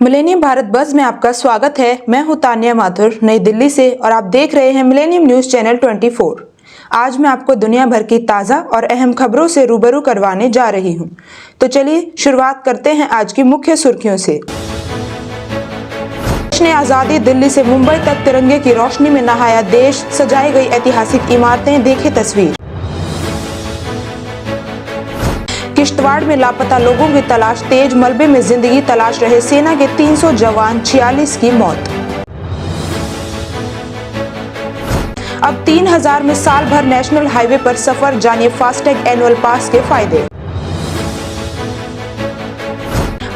Millennium Bharat बस में आपका स्वागत है। मैं हूं तानिया माथुर नई दिल्ली से और आप देख रहे हैं मिलेनियम न्यूज चैनल 24। आज मैं आपको दुनिया भर की ताज़ा और अहम खबरों से रूबरू करवाने जा रही हूं। तो चलिए शुरुआत करते हैं आज की मुख्य सुर्खियों से। देश ने आज़ादी, दिल्ली से मुंबई तक तिरंगे की रोशनी में नहाया देश, सजाई गई ऐतिहासिक इमारतें, देखे तस्वीर। किश्तवाड़ में लापता लोगों की तलाश तेज, मलबे में जिंदगी तलाश रहे सेना के 300 जवान, 46 की मौत। अब 3000 में साल भर नेशनल हाईवे पर सफर, जानिए फास्टैग एनुअल पास के फायदे।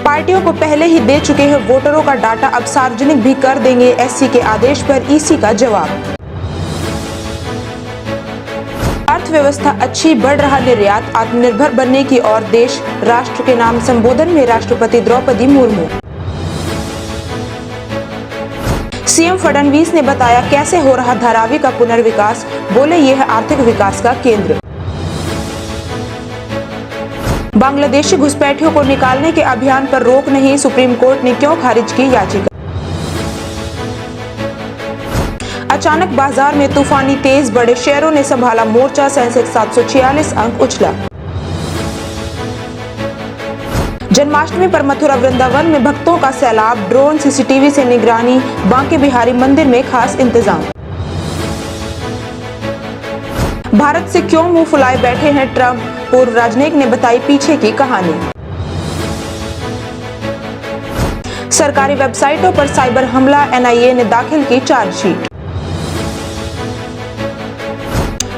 पार्टियों को पहले ही दे चुके हैं वोटरों का डाटा, अब सार्वजनिक भी कर देंगे एससी के आदेश पर ईसी का जवाब। अर्थव्यवस्था अच्छी, बढ़ रहा निर्यात, आत्मनिर्भर बनने की ओर देश, राष्ट्र के नाम संबोधन में राष्ट्रपति द्रौपदी मुर्मू। सीएम फडणवीस ने बताया कैसे हो रहा धारावी का पुनर्विकास, बोले यह है आर्थिक विकास का केंद्र। बांग्लादेशी घुसपैठियों को निकालने के अभियान पर रोक नहीं, सुप्रीम कोर्ट ने क्यों खारिज की याचिका। अचानक बाजार में तूफानी तेज, बड़े शेयरों ने संभाला मोर्चा, सेंसेक्स 746 अंक उछला। जन्माष्टमी पर मथुरा वृंदावन में भक्तों का सैलाब, ड्रोन सीसीटीवी से निगरानी, बांके बिहारी मंदिर में खास इंतजाम। भारत से क्यों मुंह फुलाए बैठे हैं ट्रंप, पूर्व राजनयिक ने बताई पीछे की कहानी। सरकारी वेबसाइटों पर साइबर हमला, एनआईए ने दाखिल की चार्जशीट।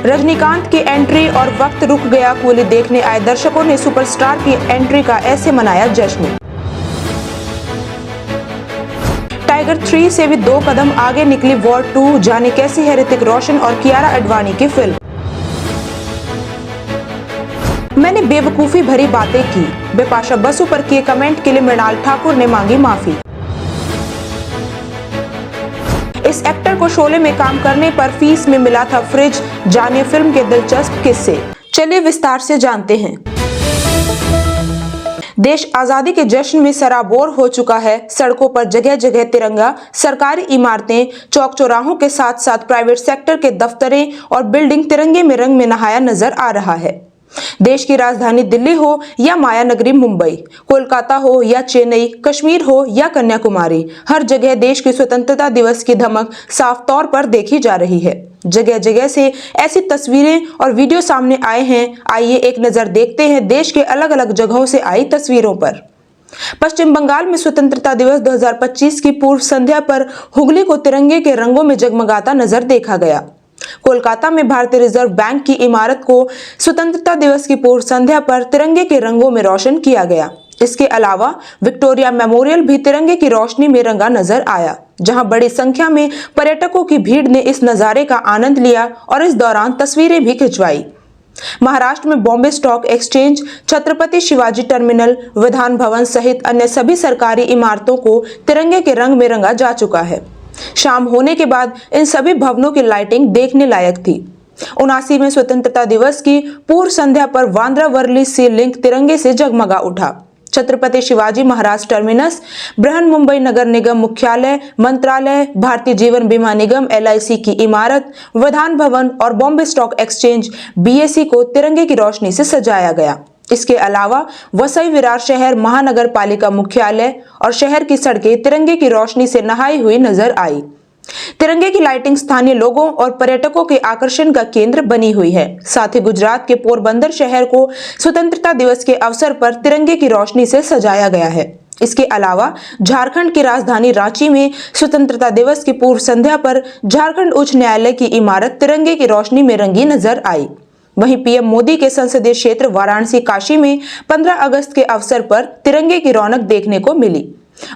रजनीकांत की एंट्री और वक्त रुक गया, कूली देखने आए दर्शकों ने सुपरस्टार की एंट्री का ऐसे मनाया जश्न। टाइगर 3 से भी 2 कदम आगे निकली वॉर 2, जाने कैसी है ऋतिक रोशन और कियारा आडवाणी की फिल्म। मैंने बेवकूफी भरी बातें की, बिपाशा बसु पर किए कमेंट के लिए मृणाल ठाकुर ने मांगी माफी। इस एक्टर को शोले में काम करने पर फीस में मिला था फ्रिज, जानिए फिल्म के दिलचस्प किस्से। चलिए विस्तार से जानते हैं। देश आजादी के जश्न में सराबोर हो चुका है। सड़कों पर जगह जगह तिरंगा, सरकारी इमारतें, चौक चौराहों के साथ साथ प्राइवेट सेक्टर के दफ्तरें और बिल्डिंग तिरंगे में रंग में नहाया नजर आ रहा है। देश की राजधानी दिल्ली हो या माया नगरी मुंबई, कोलकाता हो या चेन्नई, कश्मीर हो या कन्याकुमारी, हर जगह देश की स्वतंत्रता दिवस की धमक साफ तौर पर देखी जा रही है। जगह जगह से ऐसी तस्वीरें और वीडियो सामने आए हैं। आइए एक नजर देखते हैं देश के अलग अलग जगहों से आई तस्वीरों पर। पश्चिम बंगाल में स्वतंत्रता दिवस 2025 की पूर्व संध्या पर हुगली को तिरंगे के रंगों में जगमगाता नजर देखा गया। कोलकाता में भारतीय रिजर्व बैंक की इमारत को स्वतंत्रता दिवस की पूर्व संध्या पर तिरंगे के रंगों में रोशन किया गया। इसके अलावा विक्टोरिया मेमोरियल भी तिरंगे की रोशनी में रंगा नजर आया, जहां बड़ी संख्या में पर्यटकों की भीड़ ने इस नजारे का आनंद लिया और इस दौरान तस्वीरें भी खिंचवाई। महाराष्ट्र में Bombay stock exchange, Chhatrapati Shivaji terminal, Vidhan Bhavan सहित अन्य सभी सरकारी इमारतों को तिरंगे के रंग में रंगा जा चुका है। शाम होने के बाद इन सभी भवनों की लाइटिंग देखने लायक थी। 79 में स्वतंत्रता दिवस की पूर्व संध्या पर बांद्रा वर्ली सी लिंक तिरंगे से जगमगा उठा। छत्रपति शिवाजी महाराज टर्मिनस, बृहन मुंबई नगर निगम मुख्यालय, मंत्रालय, भारतीय जीवन बीमा निगम LIC की इमारत, विधान भवन और बॉम्बे स्टॉक एक्सचेंज BSE को तिरंगे की रोशनी से सजाया गया। इसके अलावा वसई विरार शहर महानगर पालिका मुख्यालय और शहर की सड़कें तिरंगे की रोशनी से नहाई हुई नजर आई। तिरंगे की लाइटिंग स्थानीय लोगों और पर्यटकों के आकर्षण का केंद्र बनी हुई है। साथ ही गुजरात के पोरबंदर शहर को स्वतंत्रता दिवस के अवसर पर तिरंगे की रोशनी से सजाया गया है। इसके अलावा झारखंड की राजधानी रांची में स्वतंत्रता दिवस की पूर्व संध्या पर झारखंड उच्च न्यायालय की इमारत तिरंगे की रोशनी में रंगी नजर आई। वहीं पीएम मोदी के संसदीय क्षेत्र वाराणसी काशी में 15 अगस्त के अवसर पर तिरंगे की रौनक देखने को मिली।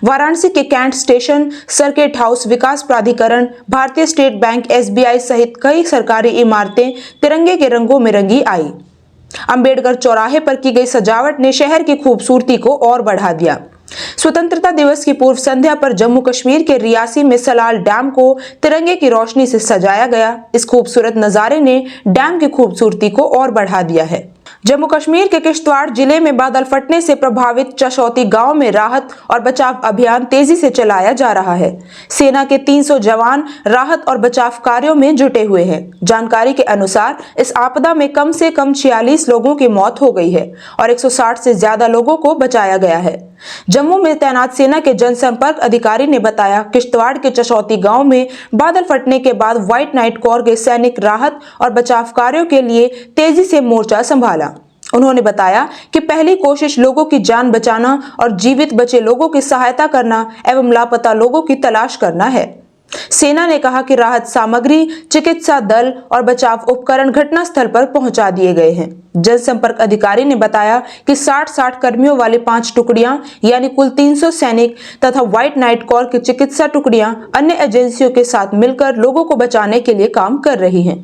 वाराणसी के कैंट स्टेशन, सर्किट हाउस, विकास प्राधिकरण, भारतीय स्टेट बैंक, SBI सहित कई सरकारी इमारतें तिरंगे के रंगों में रंगी आई। अंबेडकर चौराहे पर की गई सजावट ने शहर की खूबसूरती को और बढ़ा दिया। स्वतंत्रता दिवस की पूर्व संध्या पर जम्मू कश्मीर के रियासी में सलाल डैम को तिरंगे की रोशनी से सजाया गया। इस खूबसूरत नजारे ने डैम की खूबसूरती को और बढ़ा दिया है। जम्मू कश्मीर के किश्तवाड़ जिले में बादल फटने से प्रभावित चशौती गांव में राहत और बचाव अभियान तेजी से चलाया जा रहा है। सेना के 300 जवान राहत और बचाव कार्यों में जुटे हुए हैं। जानकारी के अनुसार इस आपदा में कम से कम 46 लोगों की मौत हो गई है और 160 से ज्यादा लोगों को बचाया गया है। जम्मू में तैनात सेना के जनसंपर्क अधिकारी ने बताया, किश्तवाड़ के चशौती गांव में बादल फटने के बाद व्हाइट नाइट कोर के सैनिक राहत और बचाव कार्यों के लिए तेजी से मोर्चा संभाला। उन्होंने बताया कि पहली कोशिश लोगों की जान बचाना और जीवित बचे लोगों की सहायता करना एवं लापता लोगों की तलाश करना है। सेना ने कहा कि राहत सामग्री, चिकित्सा दल और बचाव उपकरण घटनास्थल पर पहुंचा दिए गए हैं। जनसंपर्क अधिकारी ने बताया कि 60 कर्मियों वाली 5 टुकड़ियां यानी कुल 300 सैनिक तथा व्हाइट नाइट कोर की चिकित्सा टुकड़ियां अन्य एजेंसियों के साथ मिलकर लोगों को बचाने के लिए काम कर रही हैं।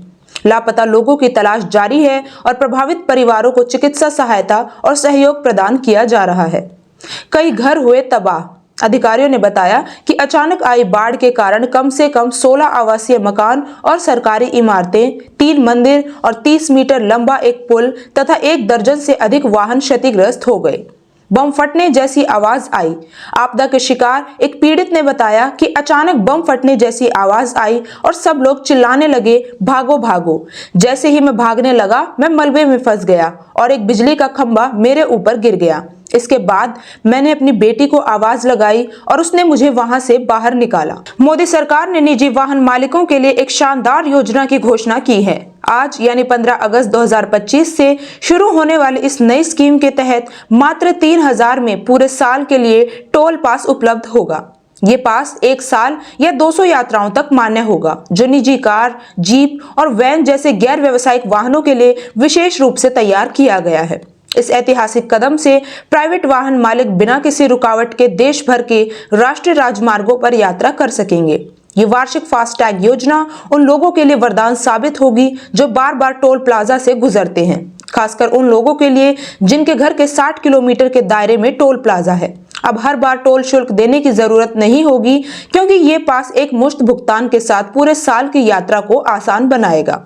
लापता लोगों की तलाश जारी है और प्रभावित परिवारों को चिकित्सा सहायता और सहयोग प्रदान किया जा रहा है। कई घर हुए तबाह। अधिकारियों ने बताया कि अचानक आई बाढ़ के कारण कम से कम 16 आवासीय मकान और सरकारी इमारतें, 3 मंदिर और 30 मीटर लंबा एक पुल तथा 1 दर्जन से अधिक वाहन क्षतिग्रस्त हो गए। बम फटने जैसी आवाज आई। आपदा के शिकार एक पीड़ित ने बताया कि अचानक बम फटने जैसी आवाज आई और सब लोग चिल्लाने लगे, भागो भागो। जैसे ही मैं भागने लगा, मैं मलबे में फंस गया और एक बिजली का खंभा मेरे ऊपर गिर गया। इसके बाद मैंने अपनी बेटी को आवाज लगाई और उसने मुझे वहां से बाहर निकाला। मोदी सरकार ने निजी वाहन मालिकों के लिए एक शानदार योजना की घोषणा की है। आज यानी 15 अगस्त 2025 से शुरू होने वाली इस नई स्कीम के तहत मात्र 3000 में पूरे साल के लिए टोल पास उपलब्ध होगा। ये पास 1 साल या 200 यात्राओं तक मान्य होगा, जो निजी कार, जीप और वैन जैसे गैर व्यावसायिक वाहनों के लिए विशेष रूप से तैयार किया गया है। इस ऐतिहासिक कदम से प्राइवेट वाहन मालिक बिना किसी रुकावट के देश भर के राष्ट्रीय राजमार्गों पर यात्रा कर सकेंगे। ये वार्षिक फास्टैग योजना उन लोगों के लिए वरदान साबित होगी जो बार बार टोल प्लाजा से गुजरते हैं, खासकर उन लोगों के लिए जिनके घर के 60 किलोमीटर के दायरे में टोल प्लाजा है। अब हर बार टोल शुल्क देने की जरूरत नहीं होगी, क्योंकि ये पास एक मुश्त भुगतान के साथ पूरे साल की यात्रा को आसान बनाएगा।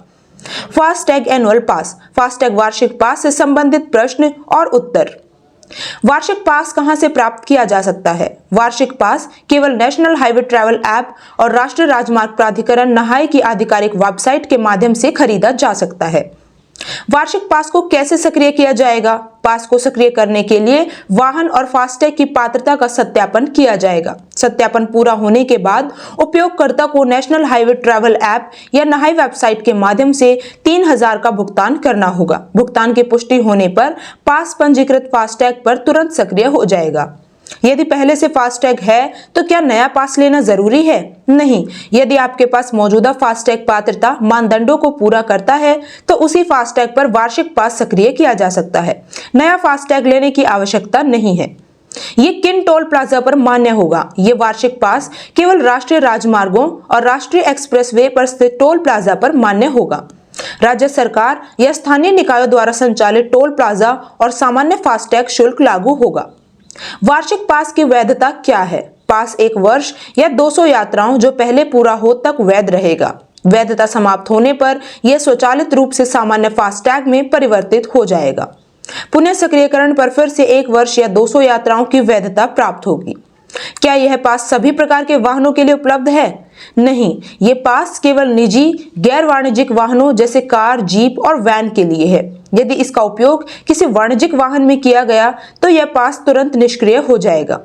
फास्टैग एनुअल पास। फास्टैग वार्षिक पास से संबंधित प्रश्न और उत्तर। वार्षिक पास कहां से प्राप्त किया जा सकता है? वार्षिक पास केवल नेशनल हाईवे ट्रैवल ऐप और राष्ट्रीय राजमार्ग प्राधिकरण NHAI की आधिकारिक वेबसाइट के माध्यम से खरीदा जा सकता है। वार्षिक पास को कैसे सक्रिय किया जाएगा? पास को सक्रिय करने के लिए वाहन और फास्टैग की पात्रता का सत्यापन किया जाएगा। सत्यापन पूरा होने के बाद उपयोगकर्ता को नेशनल हाईवे ट्रैवल ऐप या NHAI वेबसाइट के माध्यम से 3000 का भुगतान करना होगा। भुगतान की पुष्टि होने पर पास पंजीकृत फास्टैग पर तुरंत सक्रिय हो जाएगा। यदि पहले से फास्टैग है तो क्या नया पास लेना जरूरी है? नहीं। यदि आपके पास मौजूदा फास्टैग पात्रता मानदंडों को पूरा करता है तो उसी फास्टैग पर वार्षिक पास सक्रिय किया जा सकता है। नया फास्टैग लेने की आवश्यकता नहीं है। ये किन टोल प्लाजा पर मान्य होगा? ये वार्षिक पास केवल राष्ट्रीय राजमार्गों और राष्ट्रीय एक्सप्रेसवे पर स्थित टोल प्लाजा पर मान्य होगा। राज्य सरकार या स्थानीय निकायों द्वारा संचालित टोल प्लाजा और सामान्य फास्टैग शुल्क लागू होगा। वार्षिक पास की वैधता क्या है? पास 1 वर्ष या 200 यात्राओं जो पहले पूरा हो तक वैध रहेगा। वैधता समाप्त होने पर यह स्वचालित रूप से सामान्य फास्टैग में परिवर्तित हो जाएगा। पुनः सक्रियकरण पर फिर से 1 वर्ष या 200 यात्राओं की वैधता प्राप्त होगी। क्या यह पास सभी प्रकार के वाहनों के लिए उपलब्ध है? नहीं, ये पास केवल निजी गैर वाणिज्यिक वाहनों जैसे कार, जीप और वैन के लिए है। यदि इसका उपयोग किसी वाणिज्यिक वाहन में किया गया तो यह पास तुरंत निष्क्रिय हो जाएगा।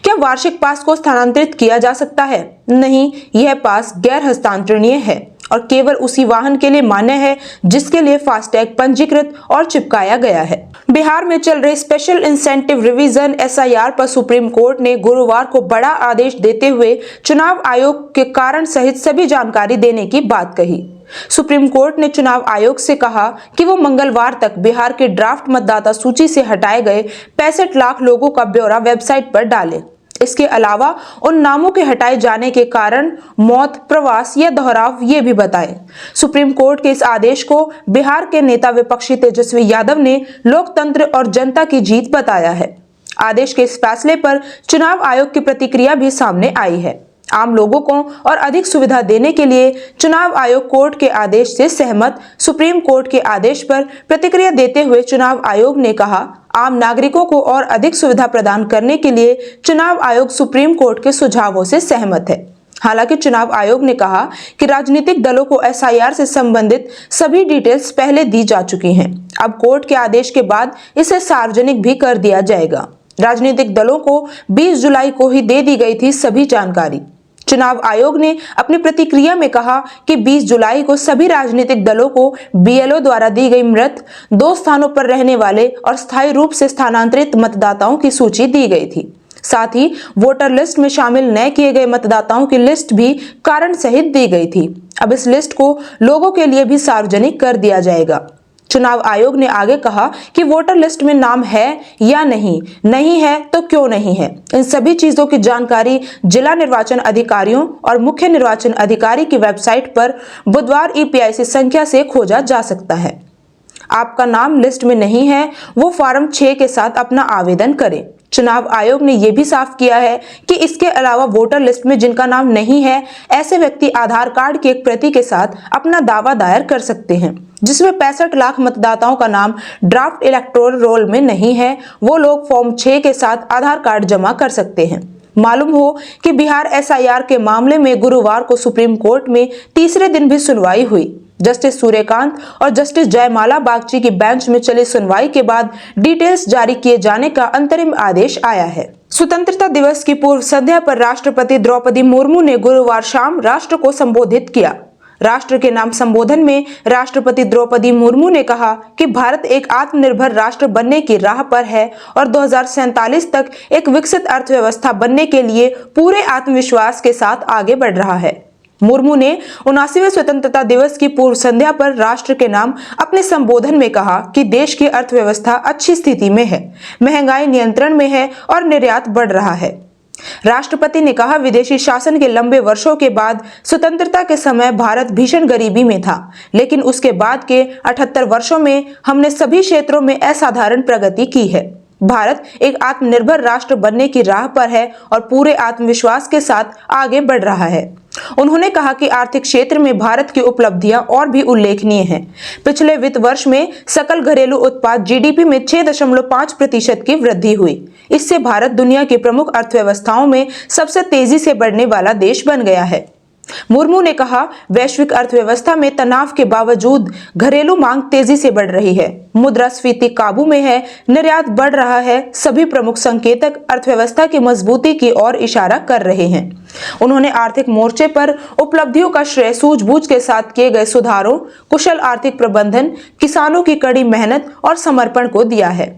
क्या वार्षिक पास को स्थानांतरित किया जा सकता है? नहीं, यह पास गैर हस्तांतरणीय है और केवल उसी वाहन के लिए मान्य है जिसके लिए फास्टैग पंजीकृत और चिपकाया गया है। बिहार में चल रही स्पेशल इंसेंटिव रिवीजन SIR पर सुप्रीम कोर्ट ने गुरुवार को बड़ा आदेश देते हुए चुनाव आयोग के कारण सहित सभी जानकारी देने की बात कही। सुप्रीम कोर्ट ने चुनाव आयोग से कहा कि वो मंगलवार तक बिहार के ड्राफ्ट मतदाता सूची से हटाए गए 65 लाख लोगों का ब्यौरा वेबसाइट पर डालें। इसके अलावा उन नामों के हटाए जाने के कारण, मौत, प्रवास या दोहराव ये भी बताएं। सुप्रीम कोर्ट के इस आदेश को बिहार के नेता विपक्षी तेजस्वी यादव ने लोकतंत्र और जनता की जीत बताया है। आदेश के इस फैसले पर चुनाव आयोग की प्रतिक्रिया भी सामने आई है। आम लोगों को और अधिक सुविधा देने के लिए चुनाव आयोग कोर्ट के आदेश से सहमत। सुप्रीम कोर्ट के आदेश पर प्रतिक्रिया देते हुए चुनाव आयोग ने कहा, आम नागरिकों को और अधिक सुविधा प्रदान करने के लिए चुनाव आयोग सुप्रीम कोर्ट के सुझावों से सहमत है। हालांकि चुनाव आयोग ने कहा कि राजनीतिक दलों को एसआईआर से संबंधित सभी डिटेल्स पहले दी जा चुकी हैं। अब कोर्ट के आदेश के बाद इसे सार्वजनिक भी कर दिया जाएगा। राजनीतिक दलों को 20 जुलाई को ही दे दी गई थी सभी जानकारी। चुनाव आयोग ने अपनी प्रतिक्रिया में कहा कि 20 जुलाई को सभी राजनीतिक दलों को बीएलओ द्वारा दी गई मृत 2 स्थानों पर रहने वाले और स्थायी रूप से स्थानांतरित मतदाताओं की सूची दी गई थी। साथ ही वोटर लिस्ट में शामिल न किए गए मतदाताओं की लिस्ट भी कारण सहित दी गई थी। अब इस लिस्ट को लोगों के लिए भी सार्वजनिक कर दिया जाएगा। चुनाव आयोग ने आगे कहा कि वोटर लिस्ट में नाम है या नहीं है तो क्यों नहीं है, इन सभी चीजों की जानकारी जिला निर्वाचन अधिकारियों और मुख्य निर्वाचन अधिकारी की वेबसाइट पर बुधवार ईपीआईसी संख्या से खोजा जा सकता है। आपका नाम लिस्ट में नहीं है, वो फॉर्म 6 के साथ अपना आवेदन करें। चुनाव आयोग ने यह भी साफ किया है कि इसके अलावा वोटर लिस्ट में जिनका नाम नहीं है, ऐसे व्यक्ति आधार कार्ड की एक प्रति के साथ अपना दावा दायर कर सकते हैं, जिसमें 65 लाख मतदाताओं का नाम ड्राफ्ट इलेक्टोरल रोल में नहीं है। वो लोग फॉर्म 6 के साथ आधार कार्ड जमा कर सकते हैं। मालूम हो कि बिहार एसआईआर के मामले में गुरुवार को सुप्रीम कोर्ट में तीसरे दिन भी सुनवाई हुई। जस्टिस सूर्यकांत और जस्टिस जयमाला बागची की बेंच में चली सुनवाई के बाद डिटेल्स जारी किए जाने का अंतरिम आदेश आया है। स्वतंत्रता दिवस की पूर्व संध्या पर राष्ट्रपति द्रौपदी मुर्मू ने गुरुवार शाम राष्ट्र को संबोधित किया। राष्ट्र के नाम संबोधन में राष्ट्रपति द्रौपदी मुर्मू ने कहा कि भारत एक आत्मनिर्भर राष्ट्र बनने की राह पर है और 2047 तक एक विकसित अर्थव्यवस्था बनने के लिए पूरे आत्मविश्वास के साथ आगे बढ़ रहा है। मुर्मू ने 79वें स्वतंत्रता दिवस की पूर्व संध्या पर राष्ट्र के नाम अपने संबोधन में कहा कि देश की अर्थव्यवस्था अच्छी स्थिति में है, महंगाई नियंत्रण में है और निर्यात बढ़ रहा है। राष्ट्रपति ने कहा, विदेशी शासन के लंबे वर्षों के बाद स्वतंत्रता के समय भारत भीषण गरीबी में था, लेकिन उसके बाद के 78 वर्षों में हमने सभी क्षेत्रों में असाधारण प्रगति की है। भारत एक आत्मनिर्भर राष्ट्र बनने की राह पर है और पूरे आत्मविश्वास के साथ आगे बढ़ रहा है। उन्होंने कहा कि आर्थिक क्षेत्र में भारत की उपलब्धियां और भी उल्लेखनीय हैं। पिछले वित्त वर्ष में सकल घरेलू उत्पाद जीडीपी में 6.5% की वृद्धि हुई। इससे भारत दुनिया की प्रमुख अर्थव्यवस्थाओं में सबसे तेजी से बढ़ने वाला देश बन गया है। मुर्मू ने कहा, वैश्विक अर्थव्यवस्था में तनाव के बावजूद घरेलू मांग तेजी से बढ़ रही है, मुद्रास्फीति काबू में है, निर्यात बढ़ रहा है। सभी प्रमुख संकेतक अर्थव्यवस्था की मजबूती की ओर इशारा कर रहे हैं। उन्होंने आर्थिक मोर्चे पर उपलब्धियों का श्रेय सूझबूझ के साथ किए गए सुधारों, कुशल आर्थिक प्रबंधन, किसानों की कड़ी मेहनत और समर्पण को दिया है।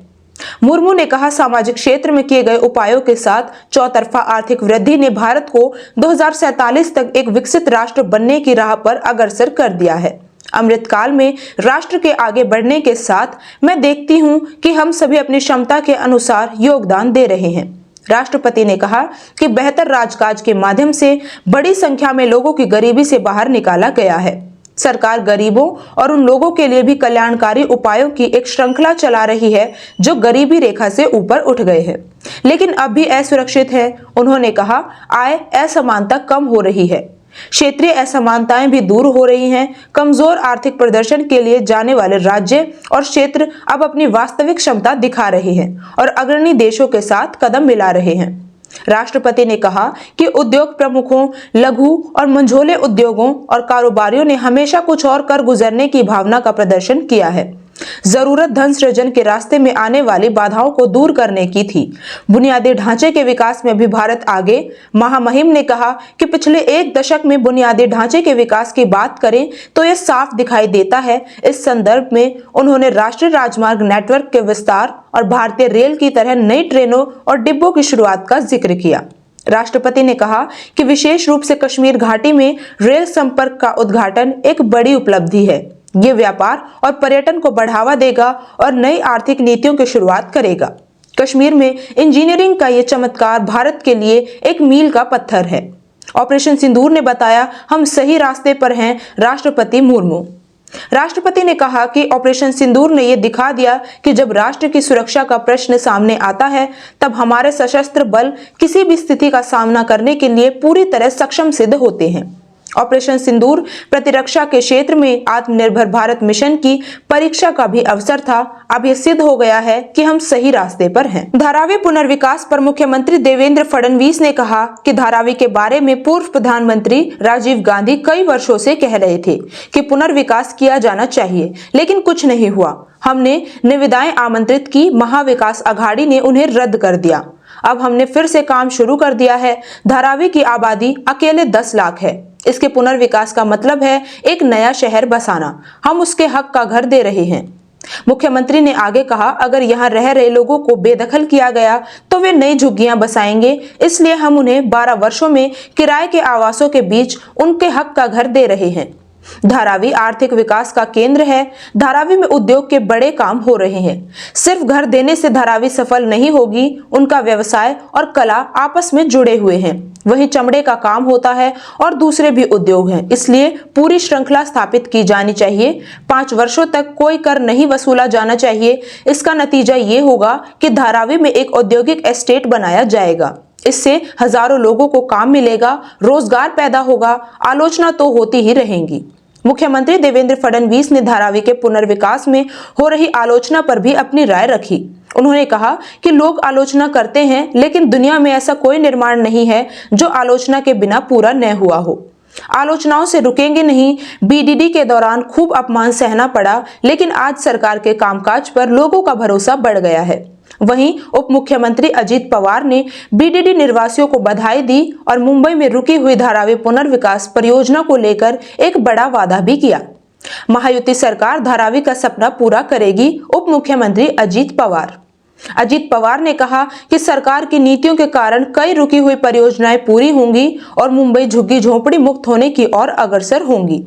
मुर्मू ने कहा, सामाजिक क्षेत्र में किए गए उपायों के साथ चौतरफा आर्थिक वृद्धि ने भारत को 2047 तक एक विकसित राष्ट्र बनने की राह पर अग्रसर कर दिया है। अमृतकाल में राष्ट्र के आगे बढ़ने के साथ मैं देखती हूं कि हम सभी अपनी क्षमता के अनुसार योगदान दे रहे हैं। राष्ट्रपति ने कहा कि बेहतर राजकाज के माध्यम से बड़ी संख्या में लोगों की गरीबी से बाहर निकाला गया है। सरकार गरीबों और उन लोगों के लिए भी कल्याणकारी उपायों की एक श्रृंखला चला रही है जो गरीबी रेखा से ऊपर उठ गए हैं, लेकिन अब भी असुरक्षित है। उन्होंने कहा, आय असमानता कम हो रही है, क्षेत्रीय असमानताएं भी दूर हो रही हैं। कमजोर आर्थिक प्रदर्शन के लिए जाने वाले राज्य और क्षेत्र अब अपनी वास्तविक क्षमता दिखा रहे हैं और अग्रणी देशों के साथ कदम मिला रहे हैं। राष्ट्रपति ने कहा कि उद्योग प्रमुखों, लघु और मंझोले उद्योगों और कारोबारियों ने हमेशा कुछ और कर गुजरने की भावना का प्रदर्शन किया है। जरूरत धन सृजन के रास्ते में आने वाली बाधाओं को दूर करने की थी। बुनियादी ढांचे के विकास में भी भारत आगे। महामहिम ने कहा कि पिछले 1 दशक में बुनियादी ढांचे के विकास की बात करें तो यह साफ दिखाई देता है। इस संदर्भ में उन्होंने राष्ट्रीय राजमार्ग नेटवर्क के विस्तार और भारतीय रेल की तरह नई ट्रेनों और डिब्बों की शुरुआत का जिक्र किया। राष्ट्रपति ने कहा कि विशेष रूप से कश्मीर घाटी में रेल संपर्क का उद्घाटन एक बड़ी उपलब्धि है। ये व्यापार और पर्यटन को बढ़ावा देगा और नई आर्थिक नीतियों की शुरुआत करेगा। कश्मीर में इंजीनियरिंग का ये चमत्कार भारत के लिए एक मील का पत्थर है। ऑपरेशन सिंदूर ने बताया, हम सही रास्ते पर हैं। राष्ट्रपति मुर्मू। राष्ट्रपति ने कहा कि ऑपरेशन सिंदूर ने यह दिखा दिया कि जब राष्ट्र की सुरक्षा का प्रश्न सामने आता है तब हमारे सशस्त्र बल किसी भी स्थिति का सामना करने के लिए पूरी तरह सक्षम सिद्ध होते हैं। ऑपरेशन सिंदूर प्रतिरक्षा के क्षेत्र में आत्मनिर्भर भारत मिशन की परीक्षा का भी अवसर था। अब यह सिद्ध हो गया है कि हम सही रास्ते पर हैं। धारावी पुनर्विकास पर मुख्यमंत्री देवेंद्र फडणवीस ने कहा कि धारावी के बारे में पूर्व प्रधानमंत्री राजीव गांधी कई वर्षों से कह रहे थे कि पुनर्विकास किया जाना चाहिए, लेकिन कुछ नहीं हुआ। हमने निविदाएं आमंत्रित की, महाविकास अघाड़ी ने उन्हें रद्द कर दिया। अब हमने फिर से काम शुरू कर दिया है। धारावी की आबादी अकेले 10 लाख है। इसके पुनर्विकास का मतलब है एक नया शहर बसाना। हम उसके हक का घर दे रहे हैं। मुख्यमंत्री ने आगे कहा, अगर यहाँ रह रहे लोगों को बेदखल किया गया तो वे नई झुग्गियां बसाएंगे, इसलिए हम उन्हें 12 वर्षों में किराए के आवासों के बीच उनके हक का घर दे रहे हैं। धारावी आर्थिक विकास का केंद्र है। धारावी में उद्योग के बड़े काम हो रहे हैं। सिर्फ घर देने से धारावी सफल नहीं होगी, उनका व्यवसाय और कला आपस में जुड़े हुए हैं। वहीं चमड़े का काम होता है और दूसरे भी उद्योग हैं, इसलिए पूरी श्रृंखला स्थापित की जानी चाहिए। 5 वर्षों तक कोई कर नहीं वसूला जाना चाहिए। इसका नतीजा ये होगा कि धारावी में एक औद्योगिक एस्टेट बनाया जाएगा। इससे हजारों लोगों को काम मिलेगा, रोजगार पैदा होगा। आलोचना तो होती ही रहेंगी। मुख्यमंत्री देवेंद्र फडणवीस ने धारावी के पुनर्विकास में हो रही आलोचना पर भी अपनी राय रखी। उन्होंने कहा कि लोग आलोचना करते हैं, लेकिन दुनिया में ऐसा कोई निर्माण नहीं है जो आलोचना के बिना पूरा न हुआ हो। आलोचनाओं से रुकेंगे नहीं। बीडीडी के दौरान खूब अपमान सहना पड़ा, लेकिन आज सरकार के कामकाज पर लोगों का भरोसा बढ़ गया है। वहीं उप मुख्यमंत्री अजित पवार ने बीडीडी निर्वासियों को बधाई दी और मुंबई में रुकी हुई धारावी पुनर्विकास परियोजना को लेकर एक बड़ा वादा भी किया। महायुति सरकार धारावी का सपना पूरा करेगी, उप मुख्यमंत्री अजित पवार। अजित पवार ने कहा कि सरकार की नीतियों के कारण कई रुकी हुई परियोजनाएं पूरी होंगी और मुंबई झुग्गी झोंपड़ी मुक्त होने की ओर अग्रसर होंगी।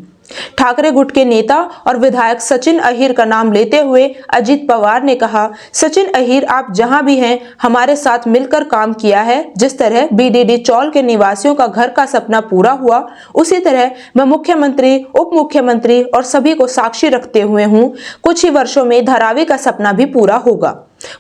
ठाकरे गुट के नेता और विधायक सचिन अहीर का नाम लेते हुए अजित पवार ने कहा, सचिन अहीर, आप जहां भी हैं हमारे साथ मिलकर काम किया है। जिस तरह बीडीडी चौल के निवासियों का घर का सपना पूरा हुआ, उसी तरह मैं मुख्यमंत्री, उप मुख्यमंत्री और सभी को साक्षी रखते हुए हूं, कुछ ही वर्षों में धारावी का सपना भी पूरा होगा।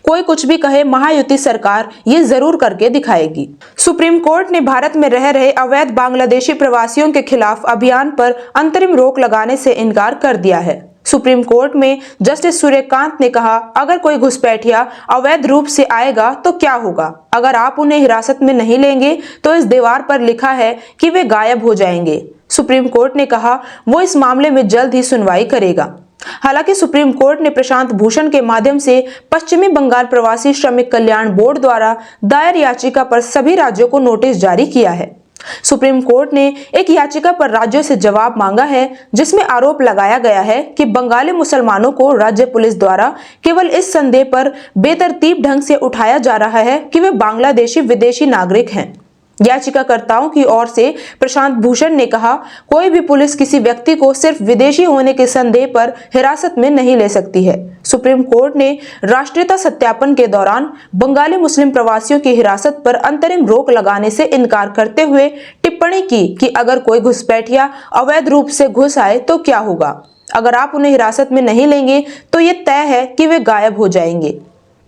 कोई कुछ भी कहे, महायुति सरकार ये जरूर करके दिखाएगी। सुप्रीम कोर्ट ने भारत में रह रहे अवैध बांग्लादेशी प्रवासियों के खिलाफ अभियान पर अंतरिम रोक लगाने से इनकार कर दिया है। सुप्रीम कोर्ट में जस्टिस सूर्यकांत ने कहा, अगर कोई घुसपैठिया अवैध रूप से आएगा तो क्या होगा? अगर आप उन्हें हिरासत में नहीं लेंगे तो इस दीवार पर लिखा है कि वे गायब हो जाएंगे। सुप्रीम कोर्ट ने कहा वो इस मामले में जल्द ही सुनवाई करेगा। हालांकि सुप्रीम कोर्ट ने प्रशांत भूषण के माध्यम से पश्चिमी बंगाल प्रवासी श्रमिक कल्याण बोर्ड द्वारा दायर याचिका पर सभी राज्यों को नोटिस जारी किया है। सुप्रीम कोर्ट ने एक याचिका पर राज्यों से जवाब मांगा है, जिसमें आरोप लगाया गया है कि बंगाली मुसलमानों को राज्य पुलिस द्वारा केवल इस संदेह पर बेतरतीब ढंग से उठाया जा रहा है कि वे बांग्लादेशी विदेशी नागरिक हैं। याचिकाकर्ताओं की ओर से प्रशांत भूषण ने कहा, कोई भी पुलिस किसी व्यक्ति को सिर्फ विदेशी होने के संदेह पर हिरासत में नहीं ले सकती है। सुप्रीम कोर्ट ने राष्ट्रीयता सत्यापन के दौरान बंगाली मुस्लिम प्रवासियों की हिरासत पर अंतरिम रोक लगाने से इनकार करते हुए टिप्पणी की कि अगर कोई घुसपैठिया अवैध रूप से घुस आए तो क्या होगा? अगर आप उन्हें हिरासत में नहीं लेंगे तो ये तय है कि वे गायब हो जाएंगे।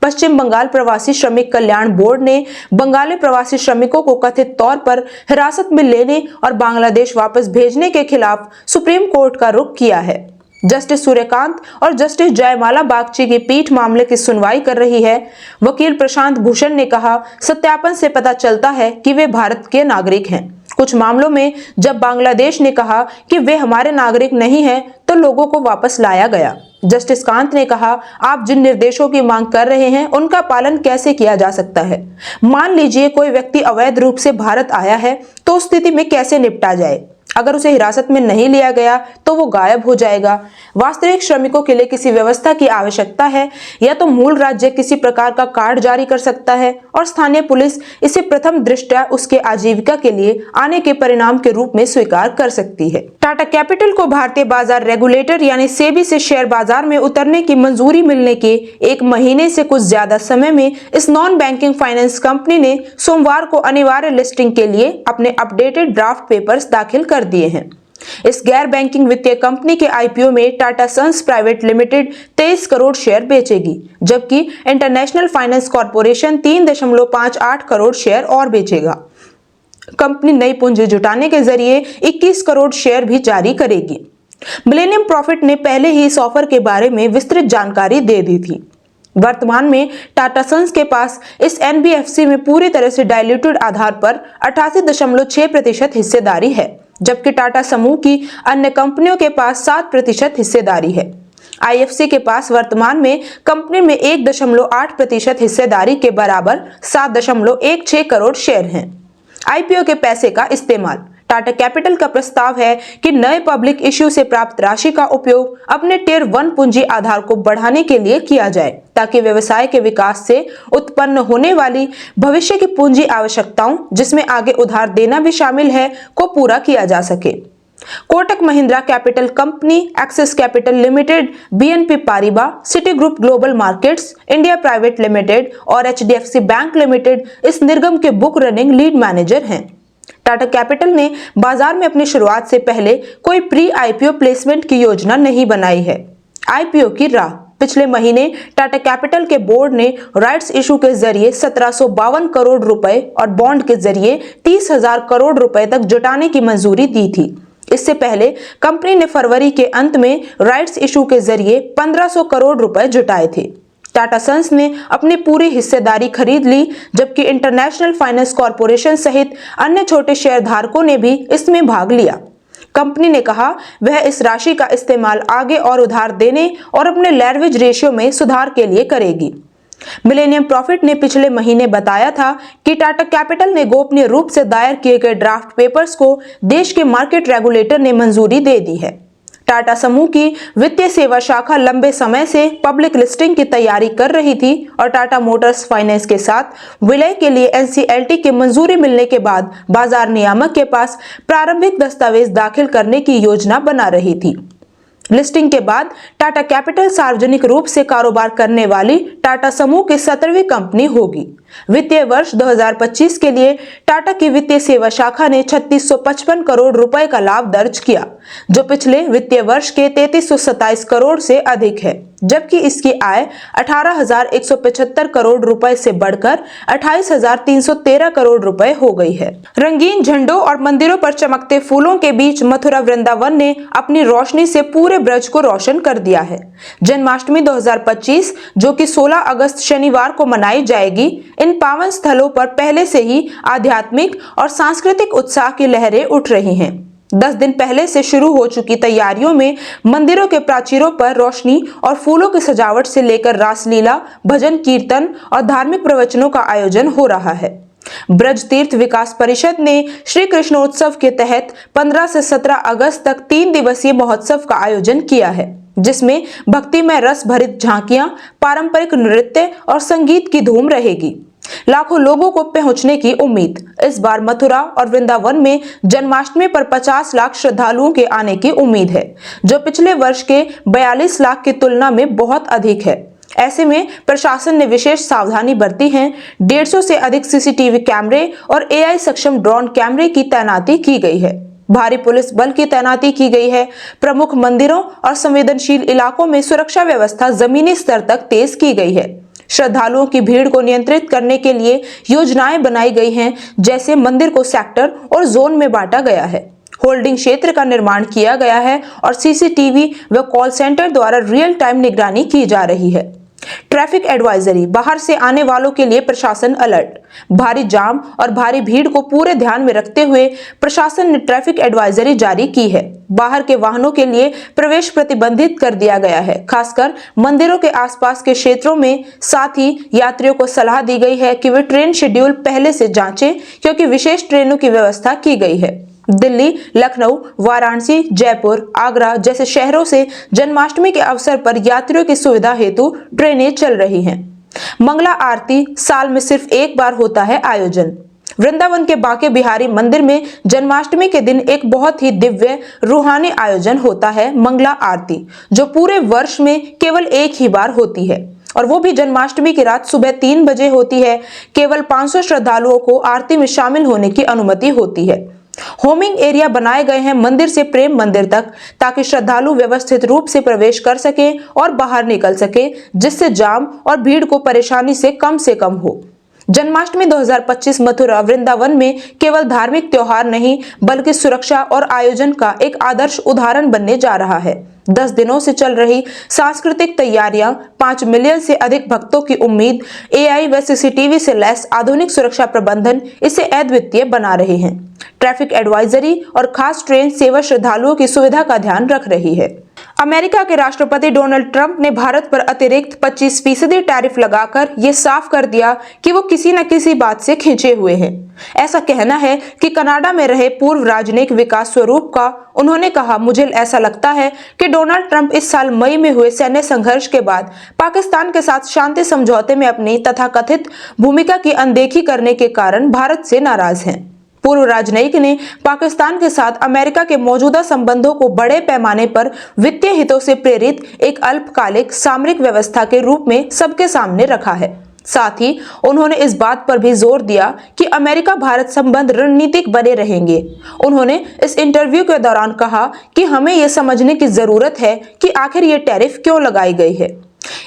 पश्चिम बंगाल प्रवासी श्रमिक कल्याण बोर्ड ने बंगाली प्रवासी श्रमिकों को कथित तौर पर हिरासत में लेने और बांग्लादेश वापस भेजने के खिलाफ सुप्रीम कोर्ट का रुख किया है। जस्टिस सूर्यकांत और जस्टिस जयमाला बागची की पीठ मामले की सुनवाई कर रही है। वकील प्रशांत भूषण ने कहा, सत्यापन से पता चलता है कि वे भारत के नागरिक हैं। कुछ मामलों में जब बांग्लादेश ने कहा कि वे हमारे नागरिक नहीं हैं, तो लोगों को वापस लाया गया। जस्टिस कांत ने कहा, आप जिन निर्देशों की मांग कर रहे हैं उनका पालन कैसे किया जा सकता है? मान लीजिए कोई व्यक्ति अवैध रूप से भारत आया है, तो उस स्थिति में कैसे निपटा जाए? अगर उसे हिरासत में नहीं लिया गया तो वो गायब हो जाएगा। वास्तविक श्रमिकों के लिए किसी व्यवस्था की आवश्यकता है, या तो मूल राज्य किसी प्रकार का कार्ड जारी कर सकता है और स्थानीय पुलिस इसे प्रथम दृष्टया उसके आजीविका के लिए आने के परिणाम के रूप में स्वीकार कर सकती है। टाटा कैपिटल को भारतीय बाजार रेगुलेटर यानी सेबी से शेयर बाजार में उतरने की मंजूरी मिलने के 1 महीने से कुछ ज्यादा समय में इस नॉन बैंकिंग फाइनेंस कंपनी ने सोमवार को अनिवार्य लिस्टिंग के लिए अपने अपडेटेड ड्राफ्ट पेपर्स दाखिल कर दिए हैं। इस गैर बैंकिंग वित्तीय कंपनी के आईपीओ में Tata Sons Private Limited 23 crore share बेचेगी, जबकि International Finance Corporation 3.58 crore share और बेचेगा। कंपनी नई पूंजी जुटाने के जरिए 21 करोड़ शेयर भी जारी करेगी। मिलेनियम प्रॉफिट ने पहले ही इस ऑफर के बारे में विस्तृत जानकारी दे दी थी। वर्तमान में टाटा सन्स के पास इस एनबीएफसी में पूरी तरह से डाइल्यूटेड आधार पर 88.6% हिस्सेदारी है, जबकि टाटा समूह की अन्य कंपनियों के पास 7% हिस्सेदारी है। आईएफसी के पास वर्तमान में कंपनी में 1.8% हिस्सेदारी के बराबर 7.16 करोड़ शेयर हैं। आईपीओ के पैसे का इस्तेमाल। टाटा कैपिटल का प्रस्ताव है कि नए पब्लिक इश्यू से प्राप्त राशि का उपयोग अपने टियर 1 पूंजी आधार को बढ़ाने के लिए किया जाए, ताकि व्यवसाय के विकास से उत्पन्न होने वाली भविष्य की पूंजी आवश्यकताओं, जिसमें आगे उधार देना भी शामिल है, को पूरा किया जा सके। Kotak Mahindra capital company, axis capital limited, BNP Paribas, city group global markets India private limited और एचडीएफसी बैंक लिमिटेड इस निर्गम के बुक रनिंग लीड मैनेजर हैं। टाटा कैपिटल ने बाजार में अपनी शुरुआत से पहले कोई प्री आईपीओ प्लेसमेंट की योजना नहीं बनाई है। आईपीओ की राह। पिछले महीने टाटा कैपिटल के बोर्ड ने राइट्स इशू के जरिए 1752 करोड़ रुपए और बॉन्ड के जरिए 30,000 करोड़ रुपए तक जुटाने की मंजूरी दी थी। इससे पहले कंपनी ने फरवरी के अंत में राइट्स इशू के जरिए 1500 करोड़ रुपए जुटाए थे। टाटा सन्स ने अपनी पूरी हिस्सेदारी खरीद ली, जबकि इंटरनेशनल फाइनेंस कॉर्पोरेशन सहित अन्य छोटे शेयरधारकों ने भी इसमें भाग लिया। कंपनी ने कहा वह इस राशि का इस्तेमाल आगे और उधार देने और अपने लेवरेज रेशियो में सुधार के लिए करेगी। मिलेनियम प्रॉफिट ने पिछले महीने बताया था कि टाटा कैपिटल ने गोपनीय रूप से दायर किए गए ड्राफ्ट पेपर्स को देश के मार्केट रेगुलेटर ने मंजूरी दे दी है। टाटा समूह की वित्तीय सेवा शाखा लंबे समय से पब्लिक लिस्टिंग की तैयारी कर रही थी और टाटा मोटर्स फाइनेंस के साथ विलय के लिए एनसीएलटी की मंजूरी मिलने के बाद बाजार नियामक के पास प्रारंभिक दस्तावेज दाखिल करने की योजना बना रही थी। लिस्टिंग के बाद टाटा कैपिटल सार्वजनिक रूप से कारोबार करने वाली टाटा समूह की 17वीं कंपनी होगी। वित्तीय वर्ष 2025 के लिए टाटा की वित्तीय सेवा शाखा ने 3655 करोड़ रुपए का लाभ दर्ज किया, जो पिछले वित्तीय वर्ष के 3327 करोड़ से अधिक है, जबकि इसकी आय 18,175 करोड़ रुपए से बढ़कर 28,313 करोड़ रुपए हो गई है। रंगीन झंडों और मंदिरों पर चमकते फूलों के बीच मथुरा वृंदावन ने अपनी रोशनी से पूरे ब्रज को रोशन कर दिया है। जन्माष्टमी 2025, जो कि 16 अगस्त शनिवार को मनाई जाएगी, इन पावन स्थलों पर पहले से ही आध्यात्मिक और सांस्कृतिक उत्साह की लहरें उठ रही हैं। 10 दिन पहले से शुरू हो चुकी तैयारियों में मंदिरों के प्राचीरों पर रोशनी और फूलों की सजावट से लेकर रासलीला, भजन कीर्तन और धार्मिक प्रवचनों का आयोजन हो रहा है। ब्रज तीर्थ विकास परिषद ने श्री कृष्णोत्सव के तहत 15 से 17 अगस्त तक 3 दिवसीय महोत्सव का आयोजन किया है, जिसमें भक्तिमय रस भरित झांकियां, पारंपरिक नृत्य और संगीत की धूम रहेगी। लाखों लोगों को पहुंचने की उम्मीद। इस बार मथुरा और वृंदावन में जन्माष्टमी पर 50 लाख श्रद्धालुओं के आने की उम्मीद है, जो पिछले वर्ष के 42 लाख की तुलना में बहुत अधिक है। ऐसे में प्रशासन ने विशेष सावधानी बरती है। 150 से अधिक सीसीटीवी कैमरे और एआई सक्षम ड्रोन कैमरे की तैनाती की गई है। भारी पुलिस बल की तैनाती की गई है। प्रमुख मंदिरों और संवेदनशील इलाकों में सुरक्षा व्यवस्था जमीनी स्तर तक तेज की गई है। श्रद्धालुओं की भीड़ को नियंत्रित करने के लिए योजनाएं बनाई गई हैं, जैसे मंदिर को सेक्टर और जोन में बांटा गया है। होल्डिंग क्षेत्र का निर्माण किया गया है और सीसीटीवी व कॉल सेंटर द्वारा रियल टाइम निगरानी की जा रही है। Traffic advisory. बाहर से आने वालों के लिए प्रशासन अलर्ट। भारी जाम और भारी भीड़ को पूरे ध्यान में रखते हुए प्रशासन ने ट्रैफिक एडवाइजरी जारी की है। बाहर के वाहनों के लिए प्रवेश प्रतिबंधित कर दिया गया है, खासकर मंदिरों के आसपास के क्षेत्रों में। साथ ही यात्रियों को सलाह दी गई है कि वे ट्रेन शेड्यूल पहले से जांचें, क्योंकि विशेष ट्रेनों की व्यवस्था की गई है। दिल्ली, लखनऊ, वाराणसी, जयपुर, आगरा जैसे शहरों से जन्माष्टमी के अवसर पर यात्रियों की सुविधा हेतु ट्रेनें चल रही हैं। मंगला आरती। साल में सिर्फ एक बार होता है आयोजन। वृंदावन के बांके बिहारी मंदिर में जन्माष्टमी के दिन एक बहुत ही दिव्य रूहानी आयोजन होता है, मंगला आरती, जो पूरे वर्ष में केवल एक ही बार होती है, और वो भी जन्माष्टमी की रात सुबह 3 बजे होती है। केवल 500 श्रद्धालुओं को आरती में शामिल होने की अनुमति होती है। होमिंग एरिया बनाए गए हैं मंदिर से प्रेम मंदिर तक, ताकि श्रद्धालु व्यवस्थित रूप से प्रवेश कर सके और बाहर निकल सके, जिससे जाम और भीड़ को परेशानी से कम हो। जन्माष्टमी 2025 मथुरा वृंदावन में केवल धार्मिक त्योहार नहीं, बल्कि सुरक्षा और आयोजन का एक आदर्श उदाहरण बनने जा रहा है। 10 दिनों से चल रही सांस्कृतिक तैयारियां, 5 मिलियन से अधिक भक्तों की उम्मीद, एआई व सीसीटीवी से लैस आधुनिक सुरक्षा प्रबंधन इसे अद्वितीय बना रहे हैं। ट्रैफिक एडवाइजरी और खास ट्रेन सेवा श्रद्धालुओं की सुविधा का ध्यान रख रही है। अमेरिका के राष्ट्रपति डोनाल्ड ट्रंप ने भारत पर अतिरिक्त 25% टैरिफ लगाकर ये साफ कर दिया कि वो किसी न किसी बात से खींचे हुए हैं। ऐसा कहना है कि कनाडा में रहे पूर्व राजनयिक विकास स्वरूप का। उन्होंने कहा, मुझे ऐसा लगता है कि डोनाल्ड ट्रंप इस साल मई में हुए सैन्य संघर्ष के बाद पाकिस्तान के साथ शांति समझौते में अपनी तथाकथित भूमिका की अनदेखी करने के कारण भारत से नाराज हैं। पूर्व राजनयिक ने पाकिस्तान के साथ अमेरिका के मौजूदा संबंधों को बड़े पैमाने पर वित्तीय हितों से प्रेरित एक अल्पकालिक सामरिक व्यवस्था के रूप में सबके सामने रखा है। साथ ही उन्होंने इस बात पर भी जोर दिया कि अमेरिका भारत संबंध रणनीतिक बने रहेंगे। उन्होंने इस इंटरव्यू के दौरान कहा कि हमें यह समझने की जरूरत है कि आखिर ये टैरिफ क्यों लगाई गई है।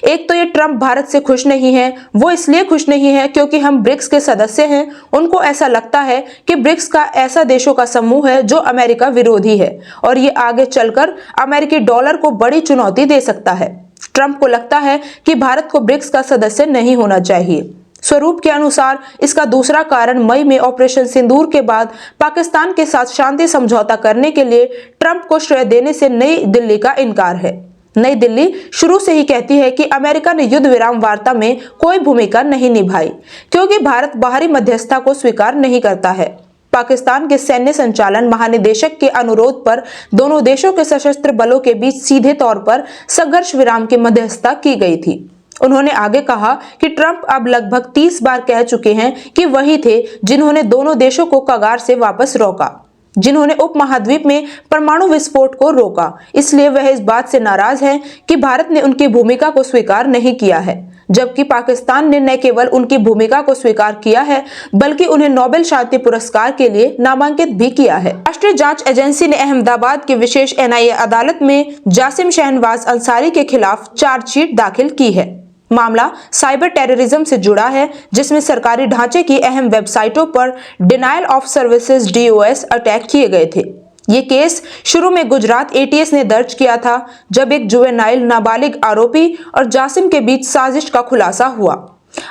एक तो ये ट्रंप भारत से खुश नहीं है। वो इसलिए खुश नहीं है क्योंकि हम ब्रिक्स के सदस्य हैं। उनको ऐसा लगता है कि ब्रिक्स का ऐसा देशों का समूह है जो अमेरिका विरोधी है और ये आगे चलकर अमेरिकी डॉलर को बड़ी चुनौती दे सकता है। ट्रंप को लगता है कि भारत को ब्रिक्स का सदस्य नहीं होना चाहिए। स्वरूप के अनुसार इसका दूसरा कारण मई में ऑपरेशन सिंदूर के बाद पाकिस्तान के साथ शांति समझौता करने के लिए ट्रंप को श्रेय देने से नई दिल्ली का इनकार है। नई दिल्ली शुरू से ही कहती है कि अमेरिका ने युद्ध विराम वार्ता में कोई भूमिका नहीं निभाई, क्योंकि भारत बाहरी मध्यस्थता को स्वीकार नहीं करता है। पाकिस्तान के सैन्य संचालन महानिदेशक के अनुरोध पर दोनों देशों के सशस्त्र बलों के बीच सीधे तौर पर संघर्ष विराम की मध्यस्थता की गई थी। उन्होंने आगे कहा कि ट्रंप अब लगभग 30 बार कह चुके हैं कि वही थे जिन्होंने दोनों देशों को कगार से वापस रोका, जिन्होंने उपमहाद्वीप में परमाणु विस्फोट को रोका। इसलिए वह इस बात से नाराज हैं कि भारत ने उनकी भूमिका को स्वीकार नहीं किया है, जबकि पाकिस्तान ने न केवल उनकी भूमिका को स्वीकार किया है, बल्कि उन्हें नोबेल शांति पुरस्कार के लिए नामांकित भी किया है। राष्ट्रीय जांच एजेंसी ने अहमदाबाद की विशेष एनआईए अदालत में जासिम शहनवाज अंसारी के खिलाफ चार्जशीट दाखिल की है। मामला साइबर टेररिज्म से जुड़ा है, जिसमें सरकारी ढांचे की अहम वेबसाइटों पर denial of services DOS attack किए गए थे। ये केस शुरू में गुजरात ATS ने दर्ज किया था, जब एक जुवेनाइल नाबालिग आरोपी और जासिम के बीच साजिश का खुलासा हुआ।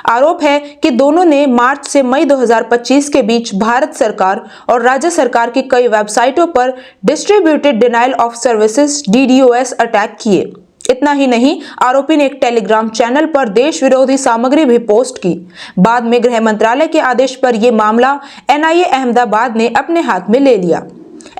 आरोप है कि दोनों ने मार्च से मई 2025 के बीच भारत सरकार और राज्य सरकार की कई वेबसाइटों पर distributed denial of services DDoS attack किए। इतना ही नहीं, आरोपी ने एक टेलीग्राम चैनल पर देश विरोधी सामग्री भी पोस्ट की। बाद में गृह मंत्रालय के आदेश पर यह मामला NIA अहमदाबाद ने अपने हाथ में ले लिया।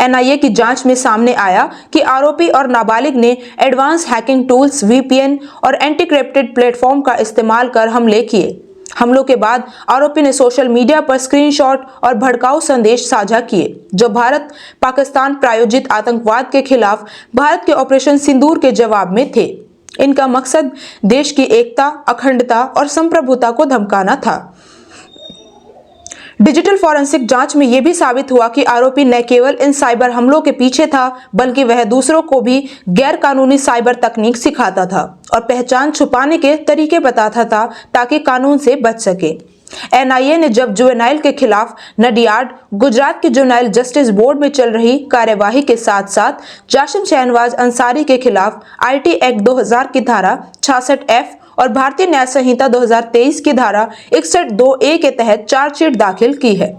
NIA की जांच में सामने आया कि आरोपी और नाबालिग ने एडवांस हैकिंग टूल्स, VPN और एंटीक्रिप्टेड प्लेटफॉर्म का इस्तेमाल कर हमले किए। हमलों के बाद आरोपी ने सोशल मीडिया पर स्क्रीनशॉट और भड़काऊ संदेश साझा किए, जो भारत पाकिस्तान प्रायोजित आतंकवाद के खिलाफ भारत के ऑपरेशन सिंदूर के जवाब में थे। इनका मकसद देश की एकता, अखंडता और संप्रभुता को धमकाना था। डिजिटल फॉरेंसिक जांच में यह भी साबित हुआ कि आरोपी न केवल इन साइबर हमलों के पीछे था, बल्कि वह दूसरों को भी गैर कानूनी साइबर तकनीक सिखाता था और पहचान छुपाने के तरीके बताता था ताकि कानून से बच सके। NIA ने जब जुवेनाइल के खिलाफ नडियाड, गुजरात के जुवेनाइल जस्टिस बोर्ड में चल रही कार्यवाही के साथ साथ जासिम शहनवाज अंसारी के खिलाफ IT एक्ट 2000 की धारा 66F और भारतीय न्याय संहिता 2023 की धारा 61(2)(a) के तहत चार्जशीट दाखिल की है।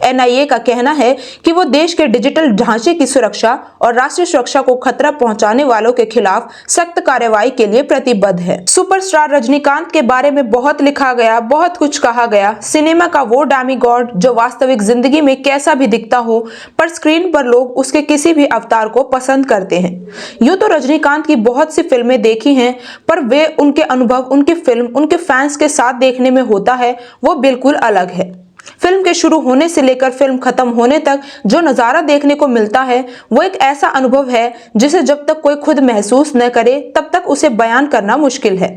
NIA का कहना है कि वो देश के डिजिटल ढांचे की सुरक्षा और राष्ट्रीय सुरक्षा को खतरा पहुंचाने वालों के खिलाफ सख्त कार्रवाई के लिए प्रतिबद्ध है। सुपरस्टार रजनीकांत के बारे में बहुत लिखा गया, बहुत कुछ कहा गया। सिनेमा का वो डैमी गॉड जो वास्तविक जिंदगी में कैसा भी दिखता हो, पर स्क्रीन पर लोग उसके किसी भी अवतार को पसंद करते हैं। यूं तो रजनीकांत की बहुत सी फिल्में देखी हैं, पर वे उनके अनुभव उनकी फिल्म उनके फैंस के साथ देखने में होता है, वो बिल्कुल अलग है। फिल्म के शुरू होने से लेकर फिल्म खत्म होने तक जो नजारा देखने को मिलता है, वो एक ऐसा अनुभव है जिसे जब तक कोई खुद महसूस न करे तब तक उसे बयान करना मुश्किल है।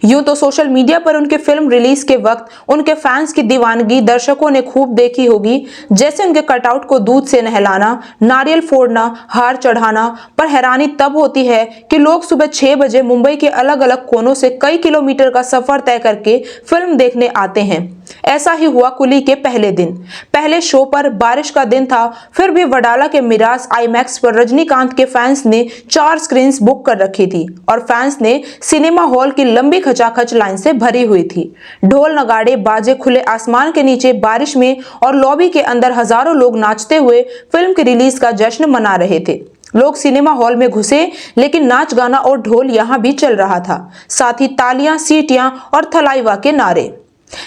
यूं तो सोशल मीडिया पर उनके फिल्म रिलीज के वक्त उनके फैंस की दीवानगी दर्शकों ने खूब देखी होगी, जैसे उनके कटआउट को दूध से नहलाना, नारियल फोड़ना, हार चढ़ाना। पर हैरानी तब होती है कि लोग सुबह 6 बजे मुंबई के अलग अलग कोनों से कई किलोमीटर का सफर तय करके फिल्म देखने आते हैं। ऐसा ही हुआ कुली के पहले दिन। पहले शो पर बारिश का दिन था, फिर भी वडाला के मिराज आईमैक्स पर रजनीकांत के फैंस ने 4 स्क्रीन्स बुक कर रखी थी और फैंस ने सिनेमा हॉल की लंबी खचाखच लाइन से भरी हुई थी। ढोल नगाड़े बाजे, खुले आसमान के नीचे बारिश में और लॉबी के अंदर हजारों लोग नाचते हुए फिल्म की रिलीज का जश्न मना रहे थे। लोग सिनेमा हॉल में घुसे, लेकिन नाच गाना और ढोल यहां भी चल रहा था, साथ ही तालियां, सीटियां और थलाइवा के नारे।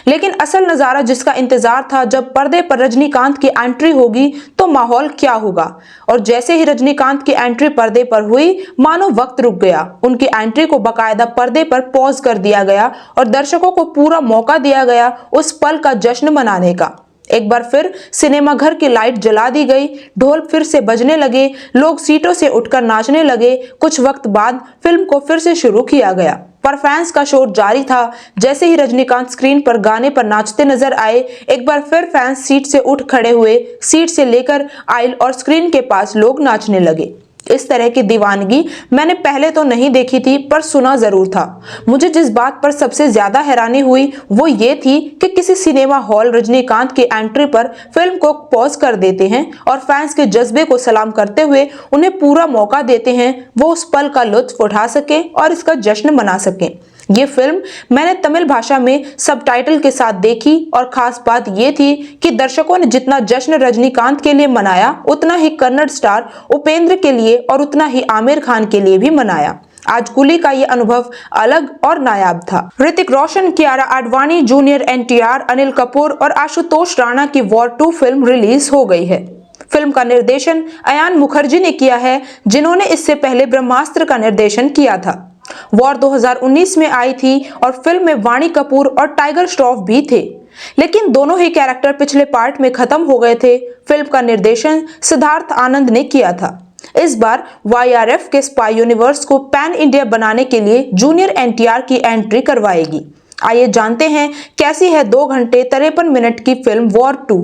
लेकिन असल नजारा जिसका इंतजार था, जब पर्दे पर रजनीकांत की एंट्री होगी तो माहौल क्या होगा। और जैसे ही रजनीकांत की एंट्री पर्दे पर हुई, मानो वक्त रुक गया। उनकी एंट्री को बकायदा पर्दे पर पॉज कर दिया गया और दर्शकों को पूरा मौका दिया गया उस पल का जश्न मनाने का। एक बार फिर सिनेमा घर की लाइट जला दी गई, ढोल फिर से बजने लगे, लोग सीटों से उठकर नाचने लगे। कुछ वक्त बाद फिल्म को फिर से शुरू किया गया, पर फैंस का शोर जारी था। जैसे ही रजनीकांत स्क्रीन पर गाने पर नाचते नजर आए, एक बार फिर फैंस सीट से उठ खड़े हुए। सीट से लेकर आइल और स्क्रीन के पास लोग नाचने लगे। इस तरह की दीवानगी मैंने पहले तो नहीं देखी थी, पर सुना जरूर था। मुझे जिस बात पर सबसे ज्यादा हैरानी हुई वो ये थी कि किसी सिनेमा हॉल रजनीकांत की एंट्री पर फिल्म को पॉज कर देते हैं और फैंस के जज्बे को सलाम करते हुए उन्हें पूरा मौका देते हैं वो उस पल का लुत्फ उठा सके और इसका जश्न मना सके। ये फिल्म मैंने तमिल भाषा में सबटाइटल के साथ देखी और खास बात ये थी कि दर्शकों ने जितना जश्न रजनीकांत के लिए मनाया, उतना ही कन्नड़ स्टार उपेंद्र के लिए और उतना ही आमिर खान के लिए भी मनाया। आज कुली का ये अनुभव अलग और नायाब था। ऋतिक रोशन, कियारा आडवाणी, जूनियर एनटीआर, अनिल कपूर और आशुतोष राणा की वॉर 2 फिल्म रिलीज हो गई है। फिल्म का निर्देशन अयान मुखर्जी ने किया है, जिन्होंने इससे पहले ब्रह्मास्त्र का निर्देशन किया था। वॉर 2019 में आई थी और फिल्म में वाणी कपूर और टाइगर श्रॉफ भी थे, लेकिन दोनों ही कैरेक्टर पिछले पार्ट में खत्म हो गए थे। फिल्म का निर्देशन सिद्धार्थ आनंद ने किया था। इस बार वाईआरएफ के स्पाई यूनिवर्स को पैन इंडिया बनाने के लिए जूनियर एनटीआर की एंट्री करवाएगी। आइए जानते हैं कैसी है 2 घंटे 53 मिनट की फिल्म वॉर 2।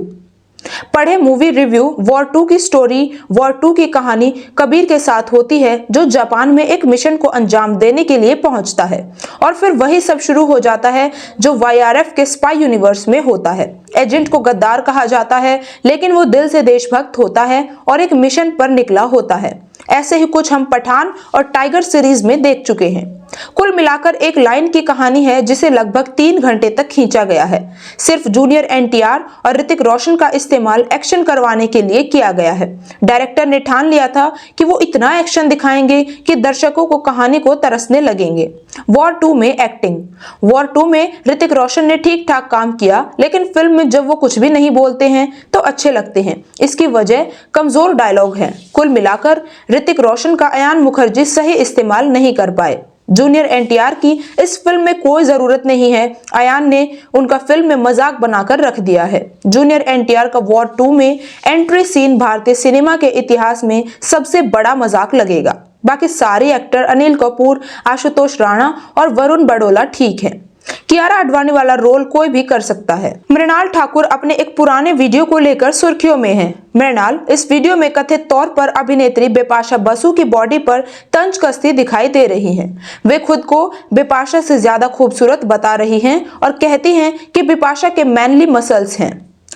पढ़े मूवी रिव्यू। वॉर 2 की स्टोरी, वॉर 2 की कहानी कबीर के साथ होती है, जो जापान में एक मिशन को अंजाम देने के लिए पहुंचता है और फिर वही सब शुरू हो जाता है जो वाईआरएफ के स्पाई यूनिवर्स में होता है। एजेंट को गद्दार कहा जाता है, लेकिन वो दिल से देशभक्त होता है और एक मिशन पर निकला होता है। ऐसे ही कुछ हम पठान और टाइगर सीरीज में देख चुके हैं। कुल मिलाकर एक लाइन की कहानी है जिसे लगभग 3 घंटे तक खींचा गया है। सिर्फ जूनियर एनटीआर और ऋतिक रोशन का इस्तेमाल एक्शन करवाने के लिए किया गया है। डायरेक्टर ने ठान लिया था कि वो इतना एक्शन दिखाएंगे कि दर्शकों को कहानी को तरसने लगेंगे। वॉर 2 में एक्टिंग। वॉर 2 में ऋतिक रोशन ने ठीक ठाक काम किया, लेकिन फिल्म में जब वो कुछ भी नहीं बोलते हैं तो अच्छे लगते हैं। इसकी वजह कमजोर डायलॉग है। कुल मिलाकर ऋतिक रोशन का अयान मुखर्जी सही इस्तेमाल नहीं कर पाए। जूनियर एनटीआर की इस फिल्म में कोई जरूरत नहीं है। अयान ने उनका फिल्म में मजाक बनाकर रख दिया है। जूनियर एनटीआर का वॉर 2 में एंट्री सीन भारतीय सिनेमा के इतिहास में सबसे बड़ा मजाक लगेगा। बाकी सारे एक्टर अनिल कपूर, आशुतोष राणा और वरुण बड़ोला ठीक हैं। कियारा आडवाणी वाला रोल कोई भी कर सकता है। मृणाल ठाकुर अपने एक पुराने वीडियो को लेकर सुर्खियों में हैं। मृणाल इस वीडियो में कथित तौर पर अभिनेत्री बिपाशा बसु की बॉडी पर तंज कसती दिखाई दे रही हैं। वे खुद को बिपाशा से ज्यादा खूबसूरत बता रही हैं और कहती हैं कि बिपाशा के मैनली मसल्स हैं।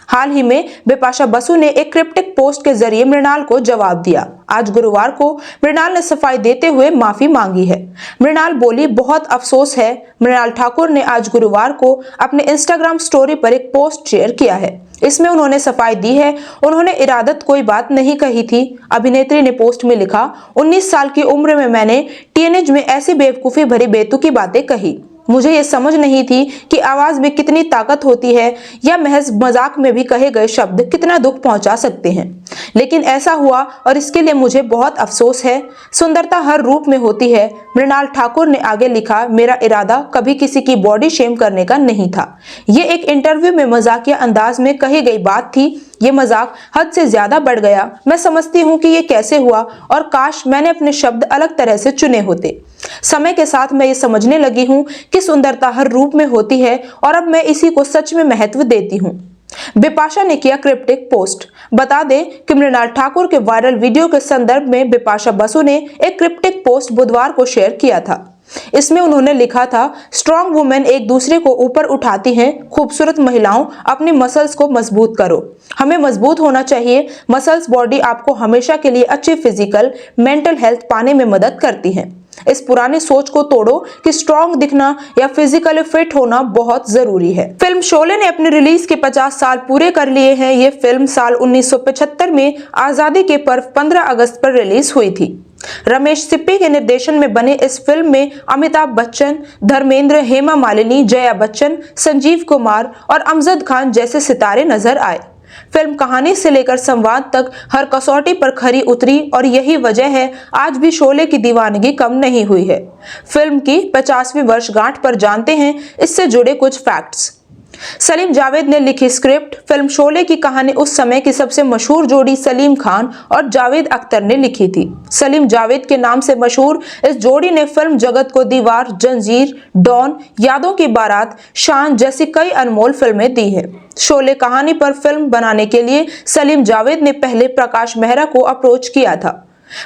हाल ही में बिपाशा बसु ने एक क्रिप्टिक पोस्ट के जरिए मृणाल को जवाब दिया। आज गुरुवार को मृणाल ने सफाई देते हुए माफी मांगी है। मृणाल बोली, बहुत अफसोस है। मृणाल ठाकुर ने आज गुरुवार को अपने इंस्टाग्राम स्टोरी पर एक पोस्ट शेयर किया है। इसमें उन्होंने सफाई दी है। उन्होंने इरादत कोई बात नहीं कही थी। अभिनेत्री ने पोस्ट में लिखा, 19 साल की उम्र में मैंने टीनेज में ऐसी बेवकूफी भरी बेतुकी बातें कही। मुझे ये समझ नहीं थी कि आवाज में कितनी ताकत होती है या महज मजाक में भी कहे गए शब्द कितना दुख पहुंचा सकते हैं। लेकिन ऐसा हुआ और इसके लिए मुझे बहुत अफसोस है। सुंदरता हर रूप में होती है। मृणाल ठाकुर ने आगे लिखा, मेरा इरादा कभी किसी की बॉडी शेम करने का नहीं था। ये एक इंटरव्यू में मजाकिया अंदाज में कही गई बात थी। ये मजाक हद से ज्यादा बढ़ गया। मैं समझती हूँ कि ये कैसे हुआ और काश मैंने अपने शब्द अलग तरह से चुने होते। समय के साथ मैं ये समझने लगी हूँ कि सुंदरता हर रूप में होती है और अब मैं इसी को सच में महत्व देती हूँ। बिपाशा ने किया क्रिप्टिक पोस्ट। बता दें कि मृणाल ठाकुर के वायरल वीडियो के संदर्भ में बिपाशा बसु ने एक क्रिप्टिक पोस्ट बुधवार को शेयर किया था। इसमें उन्होंने लिखा था, स्ट्रॉन्ग वुमेन एक दूसरे को ऊपर उठाती हैं, खूबसूरत महिलाओं अपनी मसल्स को मजबूत करो। हमें मजबूत होना चाहिए। मसल्स बॉडी आपको हमेशा के लिए अच्छी फिजिकल मेंटल हेल्थ पाने में मदद करती हैं। इस पुरानी सोच को तोड़ो कि स्ट्रॉन्ग दिखना या फिजिकली फिट होना बहुत जरूरी है। फिल्म शोले ने अपने रिलीज के 50 साल पूरे कर लिए हैं। ये फिल्म साल 1975 में आजादी के पर्व 15 अगस्त पर रिलीज हुई थी। रमेश सिप्पी के निर्देशन में बने इस फिल्म में अमिताभ बच्चन, धर्मेंद्र, हेमा मालिनी, जया बच्चन, संजीव कुमार और अमजद खान जैसे सितारे नजर आए। फिल्म कहानी से लेकर संवाद तक हर कसौटी पर खरी उतरी और यही वजह है आज भी शोले की दीवानगी कम नहीं हुई है। फिल्म की 50वीं वर्षगांठ पर जानते हैं इससे जुड़े कुछ फैक्ट्स। सलीम जावेद ने लिखी स्क्रिप्ट। फिल्म शोले की कहानी उस समय की सबसे मशहूर जोड़ी सलीम खान और जावेद अख्तर ने लिखी थी। सलीम जावेद के नाम से मशहूर इस जोड़ी ने फिल्म जगत को दीवार, जंजीर, डॉन, यादों की बारात, शान जैसी कई अनमोल फिल्में दी हैं। शोले कहानी पर फिल्म बनाने के लिए सलीम जावेद ने पहले प्रकाश मेहरा को अप्रोच किया था।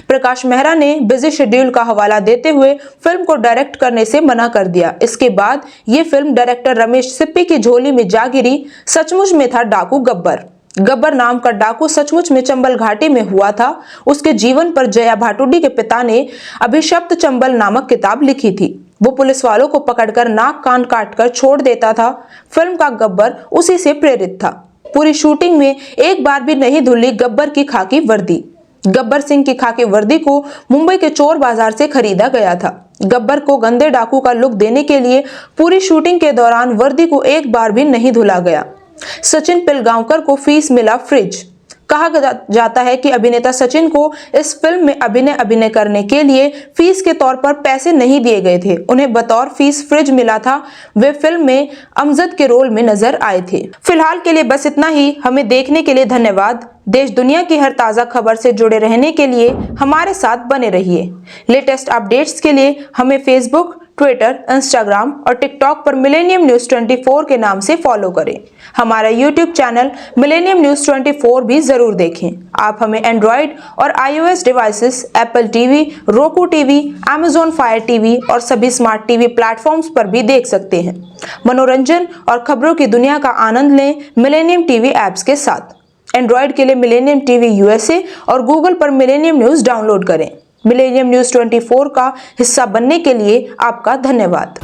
प्रकाश मेहरा ने बिजी शेड्यूल का हवाला देते हुए फिल्म को डायरेक्ट करने से मना कर दिया। इसके बाद ये फिल्म डायरेक्टर रमेश सिप्पी की झोली में जा गिरी। सचमुच में था डाकू गब्बर। गब्बर नाम का डाकू सचमुच में चंबल घाटी में हुआ था। उसके जीवन पर जया भाटुडी के पिता ने अभिशप्त चंबल नामक किताब लिखी थी। वो पुलिस वालों को पकड़कर नाक कान काटकर छोड़ देता था। फिल्म का गब्बर उसी से प्रेरित था। पूरी शूटिंग में एक बार भी नहीं धुली गब्बर की खाकी वर्दी। गब्बर सिंह की खाकी वर्दी को मुंबई के चोर बाजार से खरीदा गया था। गब्बर को गंदे डाकू का लुक देने के लिए पूरी शूटिंग के दौरान वर्दी को एक बार भी नहीं धुला गया। सचिन पिलगांवकर को फीस मिला फ्रिज। कहा जाता है कि अभिनेता सचिन को इस फिल्म में अभिनय करने के लिए फीस के तौर पर पैसे नहीं दिए गए थे। उन्हें बतौर फीस फ्रिज मिला था। वे फिल्म में अमजद के रोल में नजर आए थे। फिलहाल के लिए बस इतना ही। हमें देखने के लिए धन्यवाद। देश दुनिया की हर ताजा खबर से जुड़े रहने के लिए हमारे साथ बने रहिए। लेटेस्ट अपडेट्स के लिए हमें फेसबुक, ट्विटर, इंस्टाग्राम और टिकटॉक पर मिलेनियम न्यूज 24 के नाम से फॉलो करें। हमारा यूट्यूब चैनल मिलेनियम न्यूज 24 भी जरूर देखें। आप हमें एंड्रॉइड और iOS devices, Apple TV, roku TV, Amazon fire TV और सभी स्मार्ट टीवी प्लेटफॉर्म्स पर भी देख सकते हैं। मनोरंजन और खबरों की दुनिया का आनंद लें मिलेनियम टीवी ऐप्स के साथ। एंड्रॉइड के लिए मिलेनियम टीवी USA और गूगल पर मिलेनियम न्यूज डाउनलोड करें। मिलेनियम न्यूज 24 का हिस्सा बनने के लिए आपका धन्यवाद।